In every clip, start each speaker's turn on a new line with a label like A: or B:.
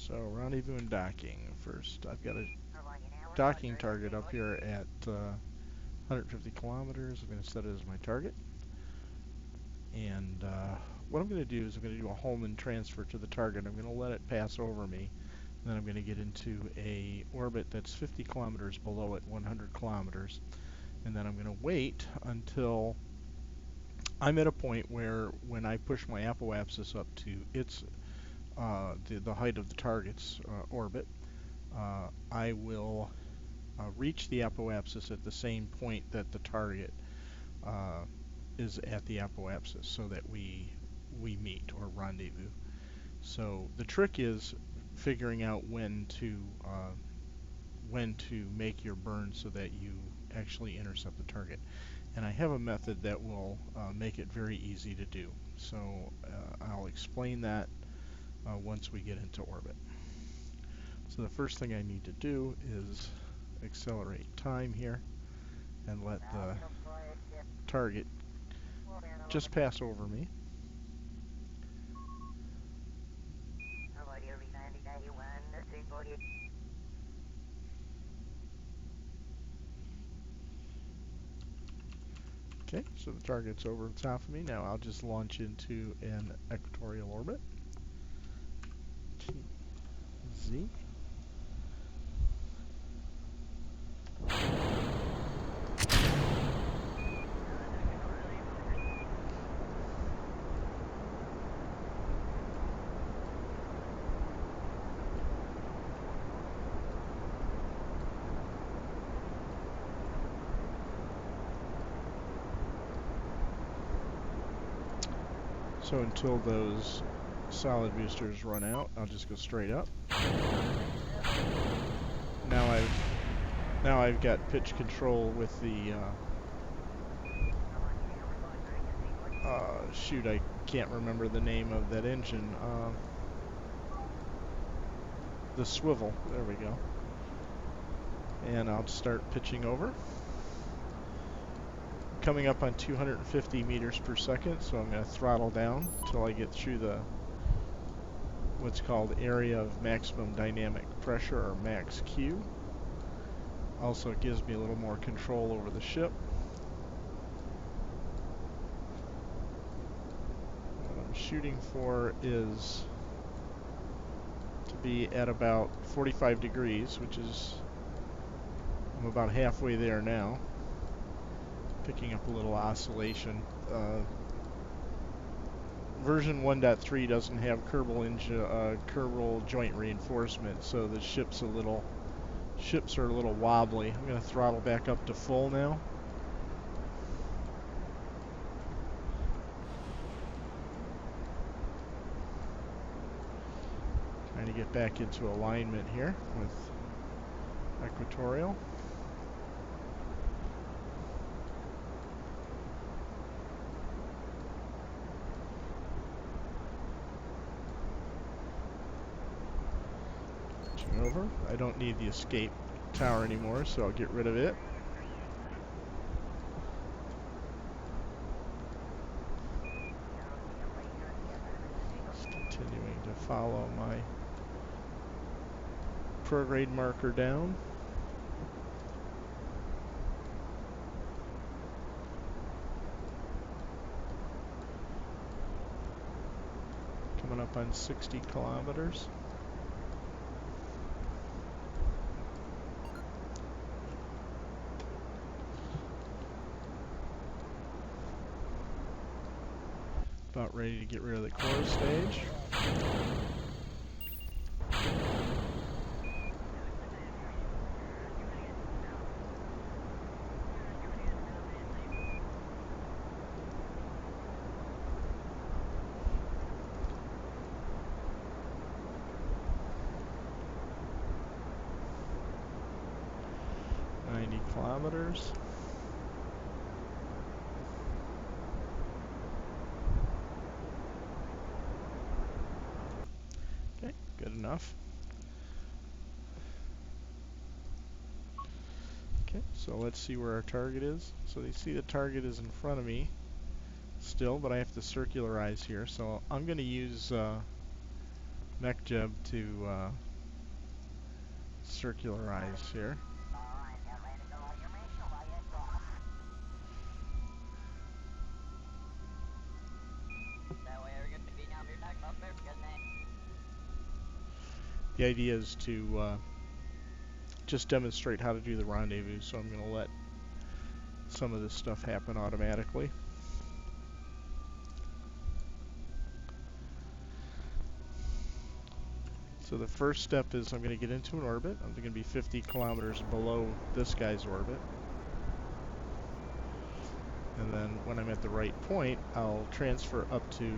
A: So rendezvous and docking. First, I've got a docking target up here at 150 kilometers. I'm going to set it as my target. And what I'm going to do is I'm going to do a Hohmann transfer to the target. I'm going to let it pass over me. And then I'm going to get into a orbit that's 50 kilometers below it, 100 kilometers. And then I'm going to wait until I'm at a point where when I push my apoapsis up to its the height of the target's orbit, I will reach the apoapsis at the same point that the target uh, is at the apoapsis, so that we meet or rendezvous. So the trick is figuring out when to make your burn so that you actually intercept the target. And I have a method that will make it very easy to do. So I'll explain that once we get into orbit. So the first thing I need to do is accelerate time here and let the target just pass over me. Okay, so the target's over the top of me. Now I'll just launch into an equatorial orbit. Z. So until those solid boosters run out, I'll just go straight up. Now I've got pitch control with the shoot, I can't remember the name of that engine. The swivel. There we go. And I'll start pitching over. Coming up on 250 meters per second, so I'm going to throttle down until I get through the what's called area of maximum dynamic pressure, or max Q. Also gives me a little more control over the ship. What I'm shooting for is to be at about 45 degrees, which is, I'm about halfway there now. Picking up a little oscillation. Version 1.3 doesn't have Kerbal joint reinforcement, so the ships are a little wobbly. I'm going to throttle back up to full now. Trying to get back into alignment here with equatorial. Over. I don't need the escape tower anymore, so I'll get rid of it. Just continuing to follow my prograde marker down. Coming up on 60 kilometers. About ready to get rid of the core stage. Kilometers. Okay, good enough. Okay, so let's see where our target is. So you see the target is in front of me still, but I have to circularize here. So I'm going to use mech jib to circularize here. The idea is to just demonstrate how to do the rendezvous, so I'm going to let some of this stuff happen automatically. So the first step is I'm going to get into an orbit. I'm going to be 50 kilometers below this guy's orbit. And then when I'm at the right point, I'll transfer up to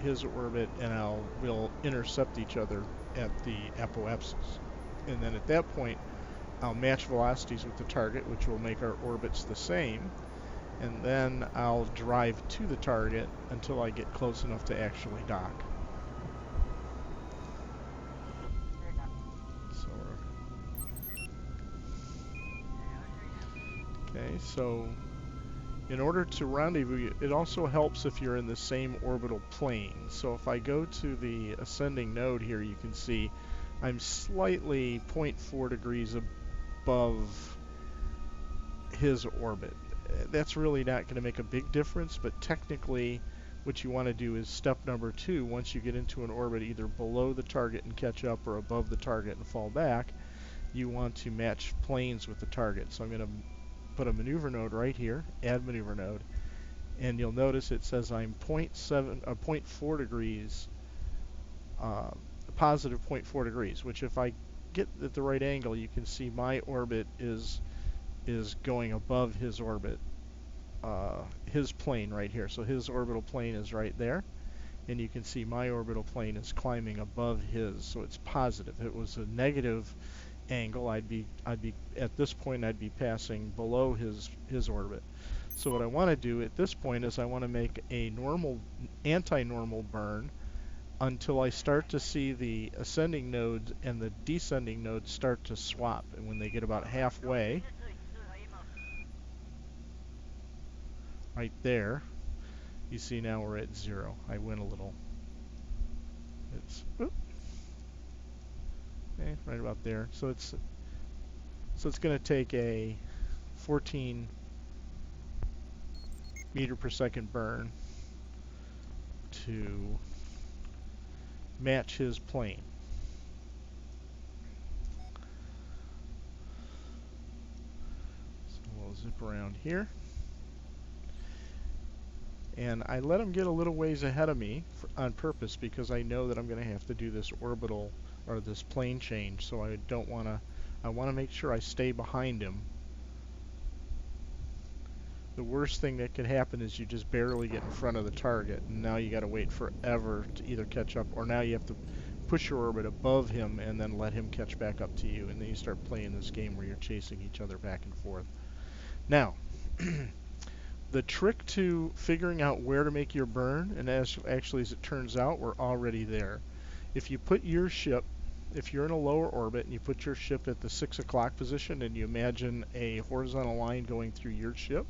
A: his orbit and we'll intercept each other at the apoapsis. And then at that point, I'll match velocities with the target, which will make our orbits the same. And then I'll drive to the target until I get close enough to actually dock. Okay, so in order to rendezvous, it also helps if you're in the same orbital plane. So if I go to the ascending node here, you can see I'm slightly 0.4 degrees above his orbit. That's really not going to make a big difference, but technically what you want to do is step number 2. Once you get into an orbit either below the target and catch up or above the target and fall back, you want to match planes with the target. So I'm going to put a maneuver node right here, add maneuver node, and you'll notice it says I'm 0.4 degrees, positive 0.4 degrees, which if I get at the right angle, you can see my orbit is going above his orbit, his plane right here. So his orbital plane is right there, and you can see my orbital plane is climbing above his, so it's positive. If it was a negative angle, I'd be at this point I'd be passing below his orbit. So what I want to do at this point is I want to make a anti-normal burn until I start to see the ascending nodes and the descending nodes start to swap. And when they get about halfway, right there, you see now we're at 0. I went a little. It's right about there. So it's going to take a 14 meter per second burn to match his plane. So we'll zip around here. And I let him get a little ways ahead of me on purpose because I know that I'm going to have to do this orbital or this plane change, so I want to make sure I stay behind him. The worst thing that could happen is you just barely get in front of the target, and now you got to wait forever to either catch up, or now you have to push your orbit above him and then let him catch back up to you, and then you start playing this game where you're chasing each other back and forth. Now, the trick to figuring out where to make your burn, and actually as it turns out, we're already there. If you put your ship, if you're in a lower orbit and you put your ship at the 6 o'clock position and you imagine a horizontal line going through your ship,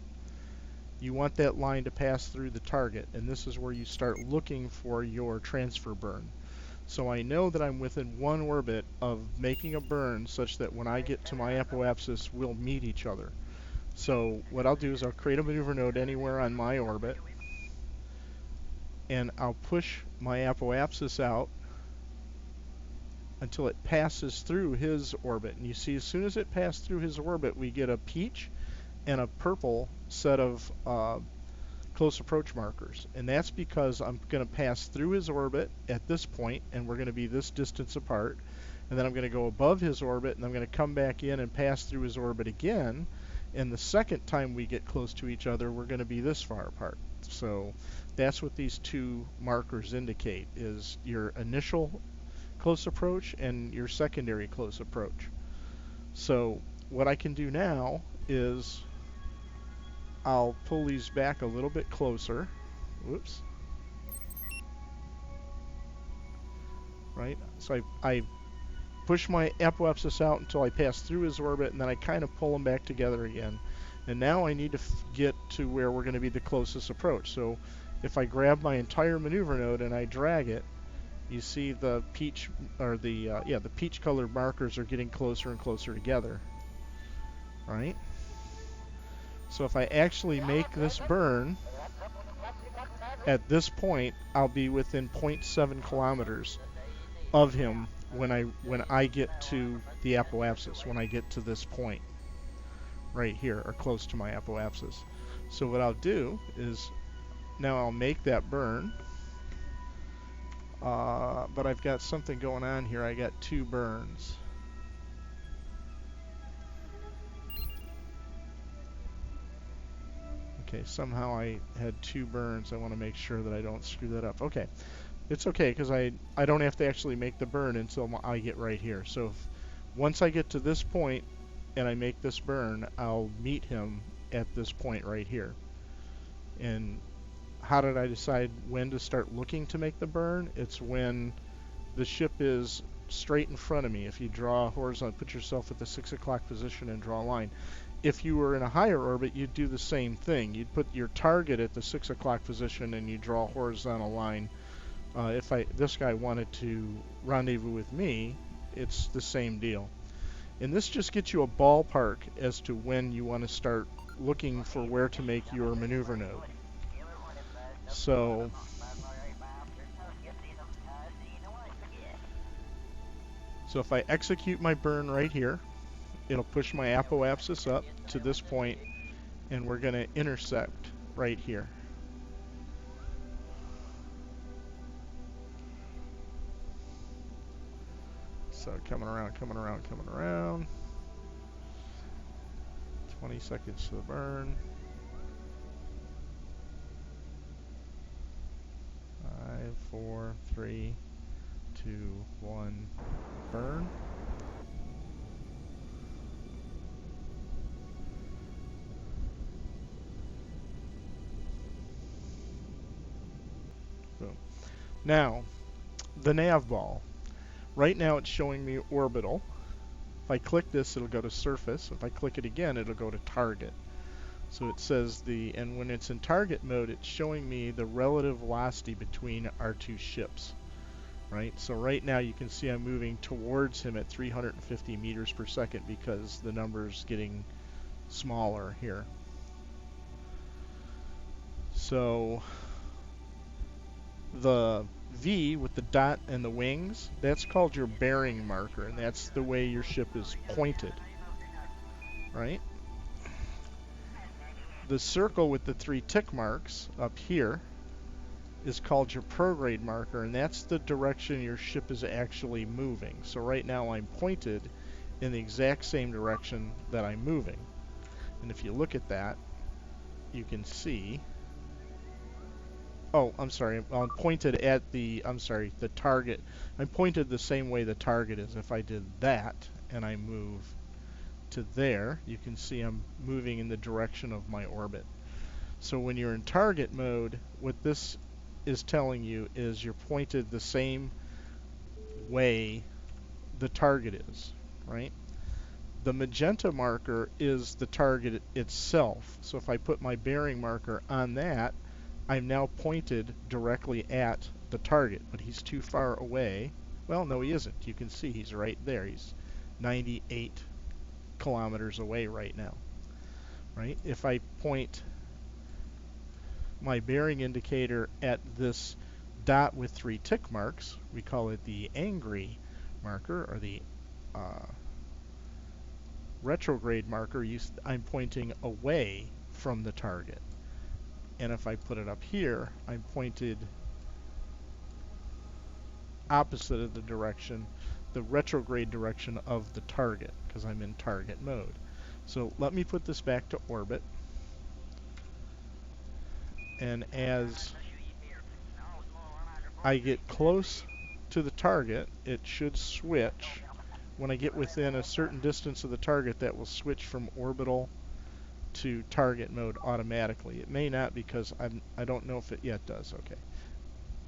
A: you want that line to pass through the target, and this is where you start looking for your transfer burn. So I know that I'm within one orbit of making a burn such that when I get to my apoapsis, we'll meet each other. So what I'll do is I'll create a maneuver node anywhere on my orbit, and I'll push my apoapsis out until it passes through his orbit. And you see, as soon as it passed through his orbit, we get a peach and a purple set of close approach markers. And that's because I'm going to pass through his orbit at this point, and we're going to be this distance apart. And then I'm going to go above his orbit, and I'm going to come back in and pass through his orbit again. And the second time we get close to each other, we're going to be this far apart. So that's what these two markers indicate, is your initial close approach and your secondary close approach. So what I can do now is I'll pull these back a little bit closer. Whoops. Right? So I push my apoapsis out until I pass through his orbit, and then I kind of pull them back together again. And now I need to get to where we're going to be the closest approach. So if I grab my entire maneuver node and I drag it, You see the peach, or the the peach colored markers are getting closer and closer together, right? So if I actually make this burn, at this point I'll be within 0.7 kilometers of him when I get to the apoapsis, when I get to this point right here, or close to my apoapsis. So what I'll do is, now I'll make that burn, but I've got something going on here. I got two burns. Okay, somehow I had two burns. I want to make sure that I don't screw that up. Okay, it's okay, because I don't have to actually make the burn until I get right here. So once I get to this point and I make this burn, I'll meet him at this point right here. And how did I decide when to start looking to make the burn? It's when the ship is straight in front of me. If you draw a horizontal, put yourself at the 6 o'clock position and draw a line. If you were in a higher orbit, you'd do the same thing. You'd put your target at the 6 o'clock position and you draw a horizontal line. If this guy wanted to rendezvous with me, it's the same deal. And this just gets you a ballpark as to when you want to start looking for where to make your maneuver node. So if I execute my burn right here, it'll push my apoapsis up to this point, and we're going to intersect right here. So coming around, coming around, coming around. 20 seconds to the burn. 5, 4, 3, 2, 1, burn. Boom. Now, the navball. Right now it's showing me orbital. If I click this, it'll go to surface. If I click it again, it'll go to target. So it says and when it's in target mode, it's showing me the relative velocity between our two ships, right? So right now you can see I'm moving towards him at 350 meters per second because the number's getting smaller here. So the V with the dot and the wings, that's called your bearing marker, and that's the way your ship is pointed, right? The circle with the 3 tick marks up here is called your prograde marker, and that's the direction your ship is actually moving. So right now I'm pointed in the exact same direction that I'm moving. And if you look at that, you can see, oh, I'm sorry, I'm pointed at the target. I'm pointed the same way the target is. If I did that and I move to there, you can see I'm moving in the direction of my orbit. So when you're in target mode, what this is telling you is you're pointed the same way the target is, right? The magenta marker is the target itself. So if I put my bearing marker on that, I'm now pointed directly at the target, but he's too far away. Well, no, he isn't. You can see he's right there. He's 98 kilometers away right now, right? If I point my bearing indicator at this dot with 3 tick marks, we call it the angry marker, or the retrograde marker, I'm pointing away from the target. And if I put it up here, I'm pointed opposite of the direction, the retrograde direction of the target, because I'm in target mode. So let me put this back to orbit. And as I get close to the target, it should switch. When I get within a certain distance of the target, that will switch from orbital to target mode automatically. It may not, because I don't know if it yet does. Okay.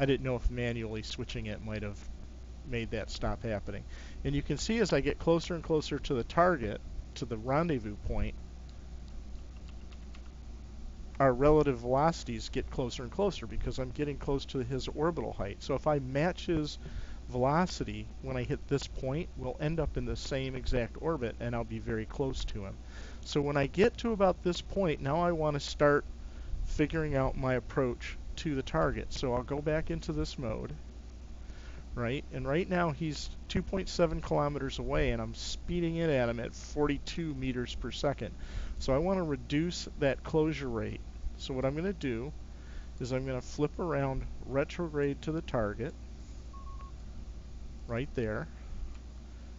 A: I didn't know if manually switching it might have made that stop happening. And you can see as I get closer and closer to the target, to the rendezvous point, our relative velocities get closer and closer because I'm getting close to his orbital height. So if I match his velocity when I hit this point, we'll end up in the same exact orbit and I'll be very close to him. So when I get to about this point, now I want to start figuring out my approach to the target. So I'll go back into this mode, right? And right now he's 2.7 kilometers away and I'm speeding it at him at 42 meters per second. So I want to reduce that closure rate. So what I'm going to do is I'm going to flip around retrograde to the target, right there.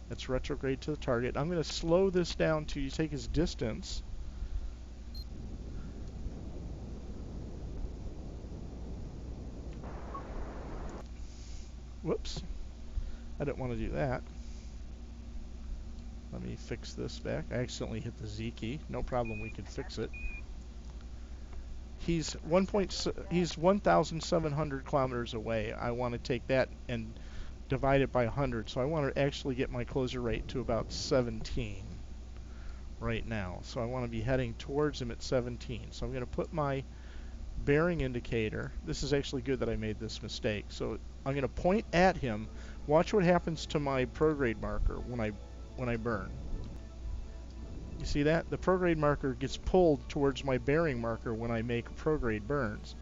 A: That's retrograde to the target. I'm going to slow this down to you take his distance. Whoops. I didn't want to do that. Let me fix this back. I accidentally hit the Z key. No problem, we can fix it. He's 1,700 kilometers away. I want to take that and divide it by 100. So I want to actually get my closure rate to about 17 right now. So I want to be heading towards him at 17. So I'm going to put my bearing indicator. This is actually good that I made this mistake. So I'm going to point at him. Watch what happens to my prograde marker when I burn. You see that? The prograde marker gets pulled towards my bearing marker when I make prograde burns.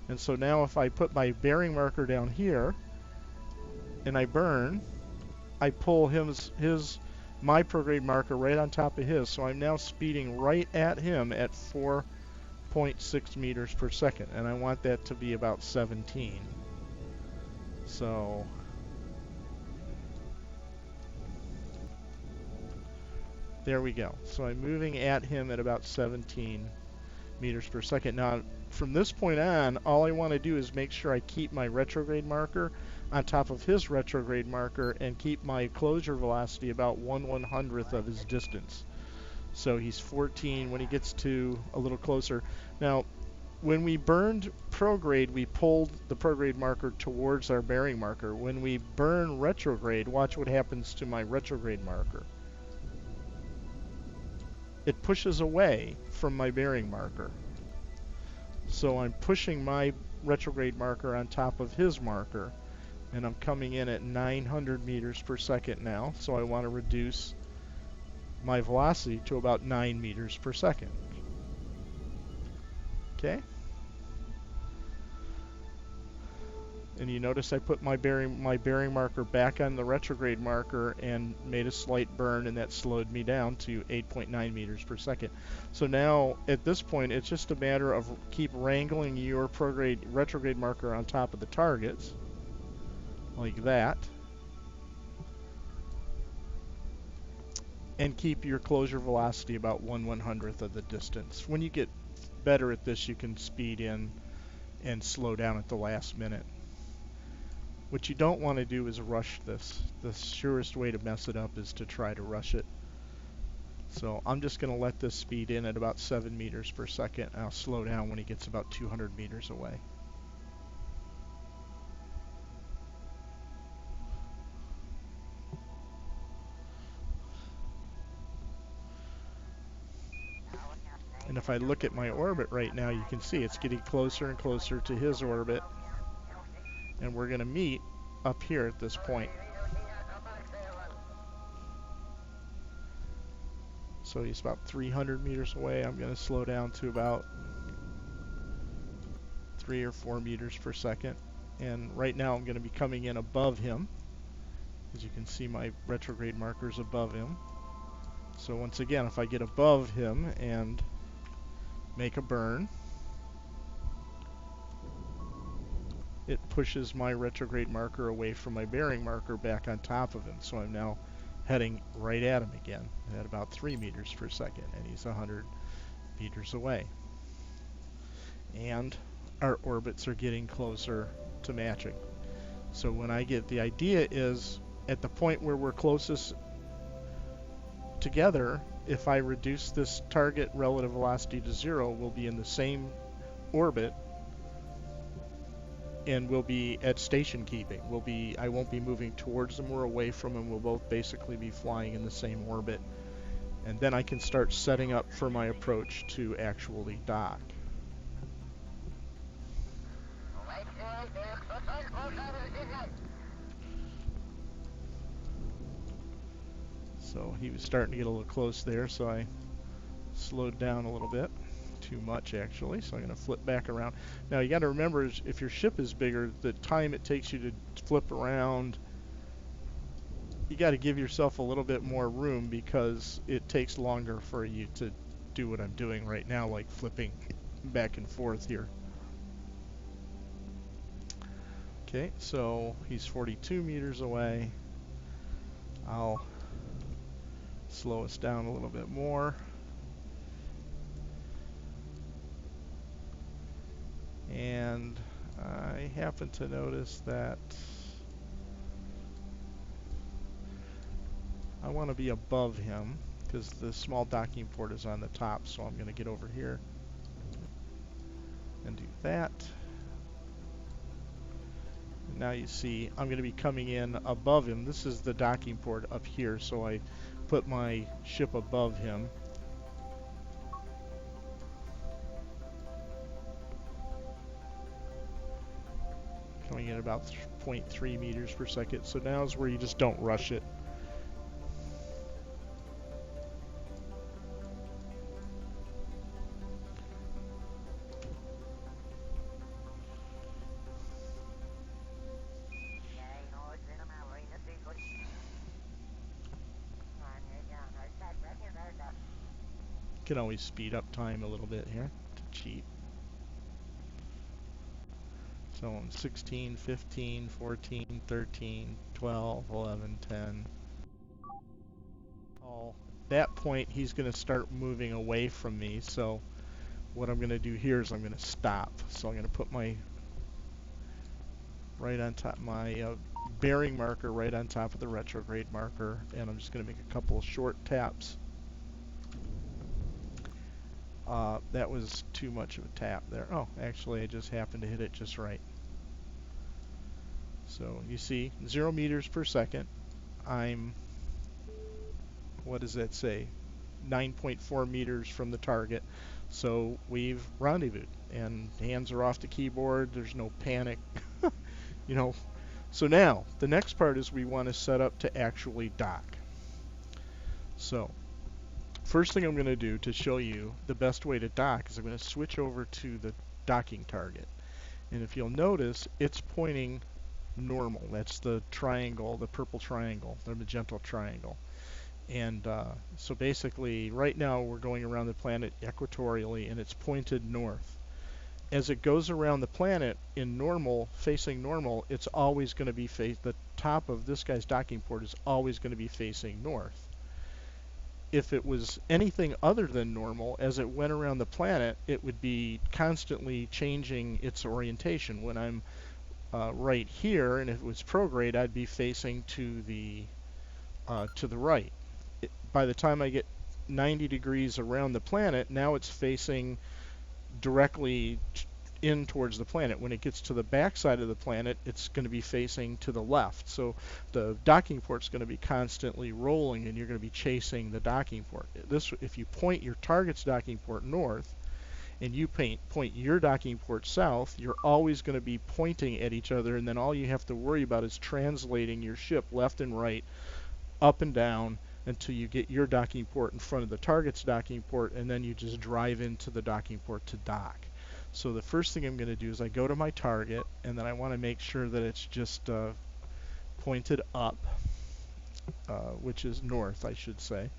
A: And so now if I put my bearing marker down here and I burn, I pull my prograde marker right on top of his. So I'm now speeding right at him at 4.6 meters per second. And I want that to be about 17. So there we go. So I'm moving at him at about 17 meters per second. Now, from this point on, all I want to do is make sure I keep my retrograde marker on top of his retrograde marker and keep my closure velocity about 1/100th of his distance. So he's 14 when he gets to a little closer. Now, when we burned prograde, we pulled the prograde marker towards our bearing marker. When we burn retrograde, watch what happens to my retrograde marker. It pushes away from my bearing marker. So I'm pushing my retrograde marker on top of his marker, and I'm coming in at 900 meters per second now. So I want to reduce my velocity to about 9 meters per second. Okay? And you notice I put my bearing marker back on the retrograde marker and made a slight burn, and that slowed me down to 8.9 meters per second. So now at this point it's just a matter of keep wrangling your retrograde marker on top of the targets like that, and keep your closure velocity about 1/100th of the distance. When you get better at this, you can speed in and slow down at the last minute. What you don't want to do is rush this. The surest way to mess it up is to try to rush it. So I'm just going to let this speed in at about 7 meters per second, and I'll slow down when he gets about 200 meters away. And if I look at my orbit right now, you can see it's getting closer and closer to his orbit. And we're going to meet up here at this point. So he's about 300 meters away. I'm going to slow down to about 3 or 4 meters per second. And right now I'm going to be coming in above him. As you can see, my retrograde marker's above him. So once again, if I get above him and make a burn, it pushes my retrograde marker away from my bearing marker back on top of him. So I'm now heading right at him again at about 3 meters per second, and he's 100 meters away. And our orbits are getting closer to matching. So when I get, the idea is at the point where we're closest together, if I reduce this target relative velocity to 0, we'll be in the same orbit, and we'll be at station keeping. I won't be moving towards them or away from them. We'll both basically be flying in the same orbit. And then I can start setting up for my approach to actually dock. So he was starting to get a little close there, so I slowed down a little bit. Too much, actually, so I'm going to flip back around. Now, you got to remember, if your ship is bigger, the time it takes you to flip around, you got to give yourself a little bit more room because it takes longer for you to do what I'm doing right now, like flipping back and forth here. Okay, so he's 42 meters away. I'll slow us down a little bit more. And I happen to notice that I want to be above him because the small docking port is on the top, so I'm going to get over here and do that. And now you see I'm going to be coming in above him. This is the docking port up here, so I put my ship above him. Coming in about 0.3 meters per second. So now is where you just don't rush it. Can always speed up time a little bit here to cheat. So I'm 16, 15, 14, 13, 12, 11, 10. At that point, he's going to start moving away from me. So what I'm going to do here is I'm going to stop. So I'm going to put my bearing marker right on top of the retrograde marker, and I'm just going to make a couple of short taps. That was too much of a tap there. Oh, actually, I just happened to hit it just right. So you see, 0 meters per second. I'm, what does that say? 9.4 meters from the target. So we've rendezvoused, and hands are off the keyboard. There's no panic, you know. So now, the next part is we want to set up to actually dock. So first thing I'm going to do to show you the best way to dock is I'm going to switch over to the docking target. And if you'll notice, it's pointing normal. That's the triangle, the purple triangle, the magenta triangle. And so basically, right now we're going around the planet equatorially, and it's pointed north. As it goes around the planet in normal, facing normal, it's always going to be the top of this guy's docking port is always going to be facing north. If it was anything other than normal, as it went around the planet, it would be constantly changing its orientation. When I'm right here, and if it was prograde, I'd be facing to the right. By the time I get 90 degrees around the planet, now it's facing directly in towards the planet. When it gets to the back side of the planet, it's going to be facing to the left. So the docking port's going to be constantly rolling, and you're going to be chasing the docking port. If you point your target's docking port north, and you point your docking port south, you're always going to be pointing at each other, and then all you have to worry about is translating your ship left and right, up and down, until you get your docking port in front of the target's docking port, and then you just drive into the docking port to dock. So the first thing I'm going to do is I go to my target, and then I want to make sure that it's just pointed up, which is north, I should say.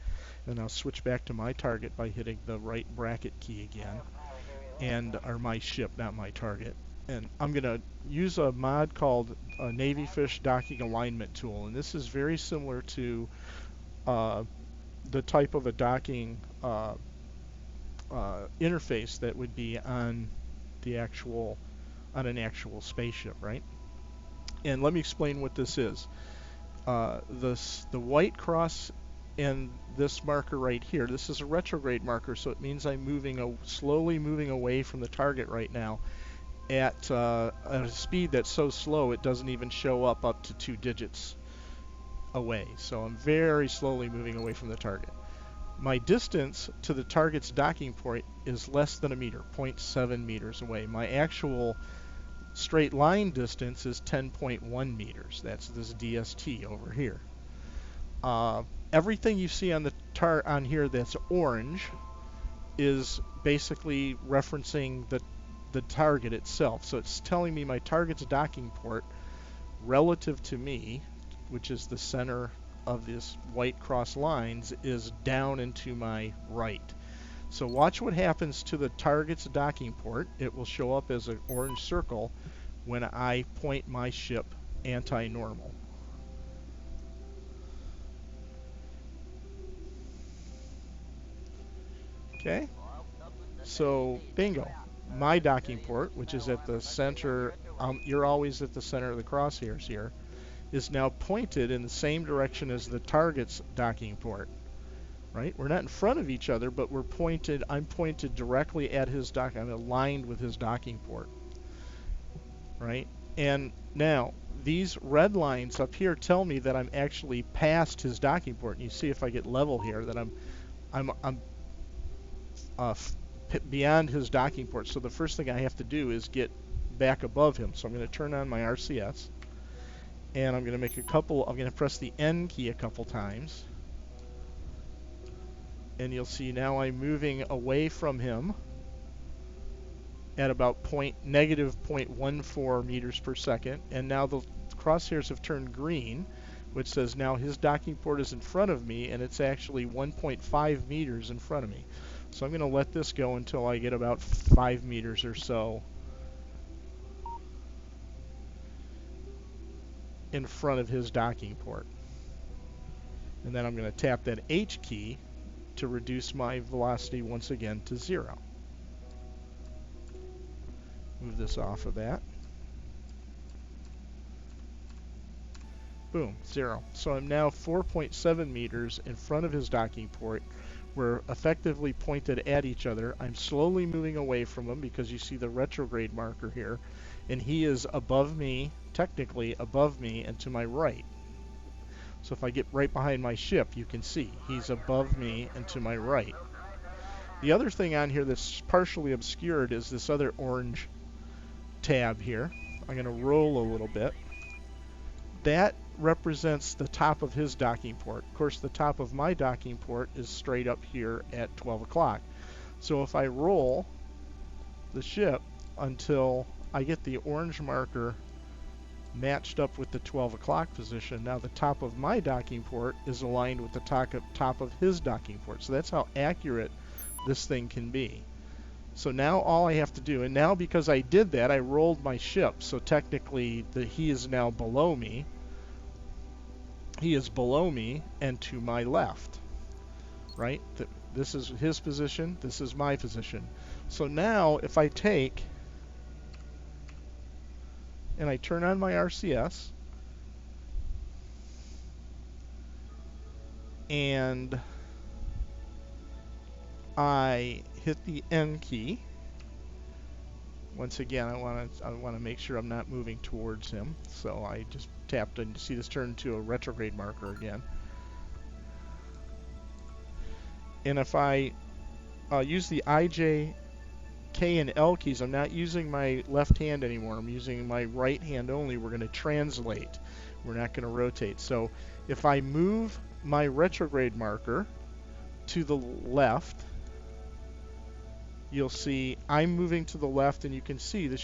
A: And I'll switch back to my target by hitting the right bracket key again, or my ship, not my target. And I'm going to use a mod called Navy Fish Docking Alignment Tool, and this is very similar to the type of a docking interface that would be on an actual spaceship, right? And let me explain what this is. The white cross and this marker right here, this is a retrograde marker, so it means I'm slowly moving away from the target right now at a speed that's so slow it doesn't even show up to 2 digits away. So I'm very slowly moving away from the target. My distance to the target's docking port is less than a meter, 0.7 meters away. My actual straight line distance is 10.1 meters. That's this DST over here. Everything you see on the on here that's orange is basically referencing the target itself. So it's telling me my target's docking port relative to me, which is the center of this white cross lines, is down and to my right. So watch what happens to the target's docking port. It will show up as an orange circle when I point my ship anti-normal. Okay, so bingo. My docking port, which is at the center, you're always at the center of the crosshairs here, is now pointed in the same direction as the target's docking port. Right? We're not in front of each other, but we're pointed. I'm pointed directly at his dock. I'm aligned with his docking port. Right? And now these red lines up here tell me that I'm actually past his docking port. And you see if I get level here that I'm beyond his docking port. So the first thing I have to do is get back above him. So I'm going to turn on my RCS, and I'm going to make a couple. I'm going to press the N key a couple times. And you'll see now I'm moving away from him at about negative 0.14 meters per second. And now the crosshairs have turned green, which says now his docking port is in front of me, and it's actually 1.5 meters in front of me. So I'm going to let this go until I get about 5 meters or so in front of his docking port. And then I'm going to tap that H key to reduce my velocity once again to 0. Move this off of that. Boom, 0. So I'm now 4.7 meters in front of his docking port. We're effectively pointed at each other. I'm slowly moving away from him because you see the retrograde marker here, and he is above me, technically above me and to my right. So if I get right behind my ship, you can see he's above me and to my right. The other thing on here that's partially obscured is this other orange tab here. I'm going to roll a little bit. That represents the top of his docking port. Of course, the top of my docking port is straight up here at 12 o'clock. So if I roll the ship until I get the orange marker matched up with the 12 o'clock position, now the top of my docking port is aligned with the top of his docking port. So that's how accurate this thing can be. So now all I have to do, and now because I did that, I rolled my ship, so technically he is now below me. He is below me and to my left, right? This is his position, this is my position. So now if I take and I turn on my RCS and I hit the N key, once again I want to make sure I'm not moving towards him, so I just tapped and you see this turn into a retrograde marker again. And if I use the I, J, K, and L keys, I'm not using my left hand anymore. I'm using my right hand only. We're going to translate. We're not going to rotate. So if I move my retrograde marker to the left, you'll see I'm moving to the left, and you can see the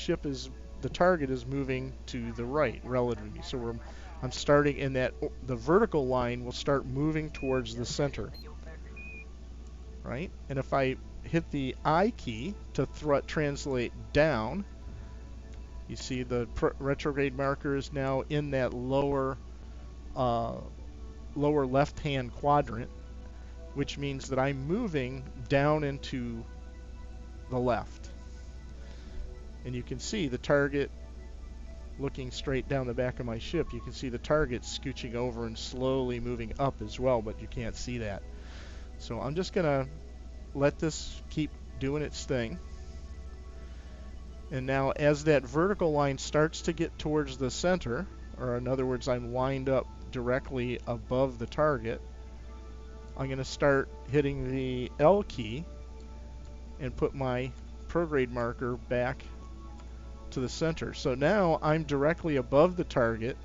A: target is moving to the right relative to me. So I'm starting in that, the vertical line will start moving towards the center, right? And if I hit the I key to translate down, you see the retrograde marker is now in that lower left hand quadrant, which means that I'm moving down into the left. And you can see the target looking straight down the back of my ship. You can see the target scooching over and slowly moving up as well, but you can't see that. So I'm just going to let this keep doing its thing. And now as that vertical line starts to get towards the center, or in other words, I'm lined up directly above the target, I'm going to start hitting the L key and put my prograde marker back to the center. So now I'm directly above the target,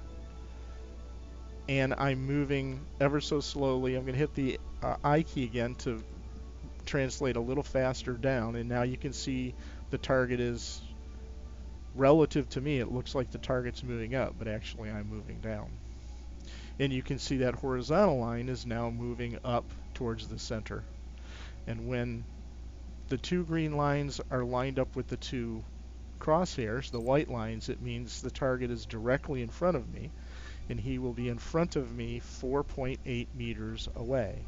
A: and I'm moving ever so slowly. I'm going to hit the I key again to translate a little faster down, and now you can see the target is relative to me. It looks like the target's moving up, but actually I'm moving down. And you can see that horizontal line is now moving up towards the center. And when the two green lines are lined up with the two crosshairs, the white lines, it means the target is directly in front of me, and he will be in front of me 4.8 meters away.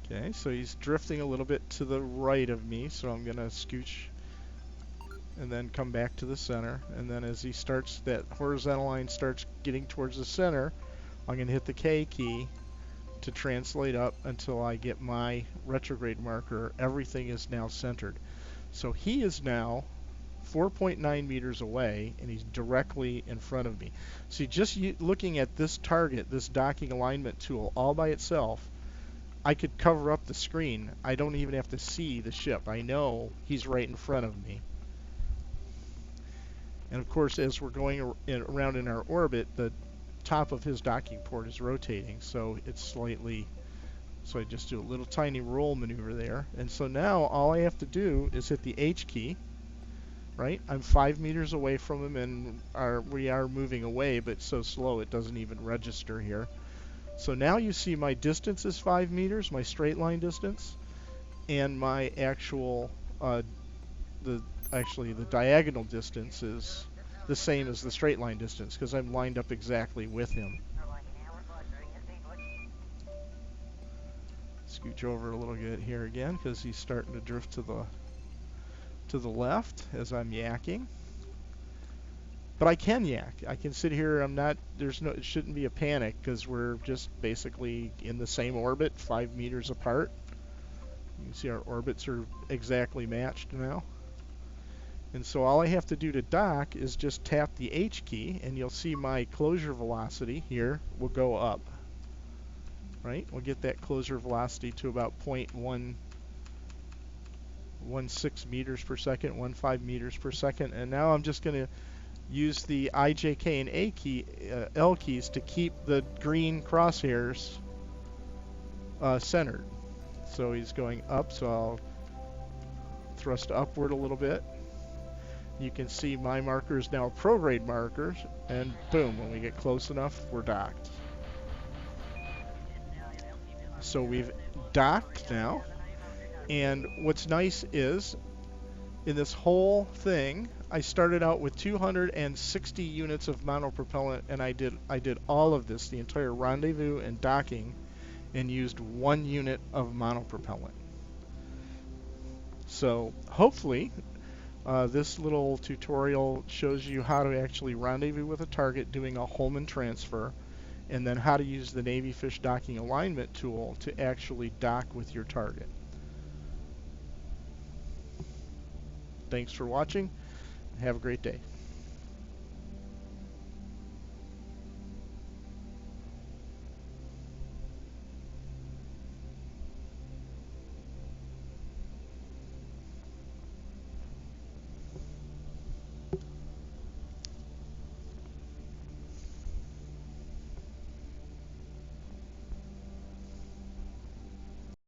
A: Okay, so he's drifting a little bit to the right of me, so I'm going to scooch and then come back to the center. And then as he starts, that horizontal line starts getting towards the center, I'm going to hit the K key to translate up until I get my retrograde marker. Everything is now centered. So he is now 4.9 meters away, and he's directly in front of me. See, just looking at this target, this docking alignment tool, all by itself, I could cover up the screen. I don't even have to see the ship. I know he's right in front of me. And of course, as we're going around in our orbit, the top of his docking port is rotating, so it's slightly, so I just do a little tiny roll maneuver there. And so now all I have to do is hit the H key, right? I'm 5 meters away from him, and we are moving away, but so slow it doesn't even register here. So now you see my distance is 5 meters, my straight line distance, and my actual, the diagonal distance is the same as the straight line distance, because I'm lined up exactly with him. Scooch over a little bit here again, because he's starting to drift to the left as I'm yakking. But I can yak. I can sit here. It shouldn't be a panic, because we're just basically in the same orbit, 5 meters apart. You can see our orbits are exactly matched now. And so all I have to do to dock is just tap the H key, and you'll see my closure velocity here will go up. Right? We'll get that closure velocity to about 0.116 meters per second, 15 meters per second. And now I'm just going to use the I, J, K, and A key, L keys to keep the green crosshairs centered. So he's going up, so I'll thrust upward a little bit. You can see my marker is now a prograde marker, and boom, when we get close enough, we're docked. So we've docked now, and what's nice is, in this whole thing, I started out with 260 units of monopropellant, and I did all of this, the entire rendezvous and docking, and used 1 unit of monopropellant. So hopefully this little tutorial shows you how to actually rendezvous with a target doing a Hohmann transfer, and then how to use the Navy Fish docking alignment tool to actually dock with your target. Thanks for watching. Have a great day.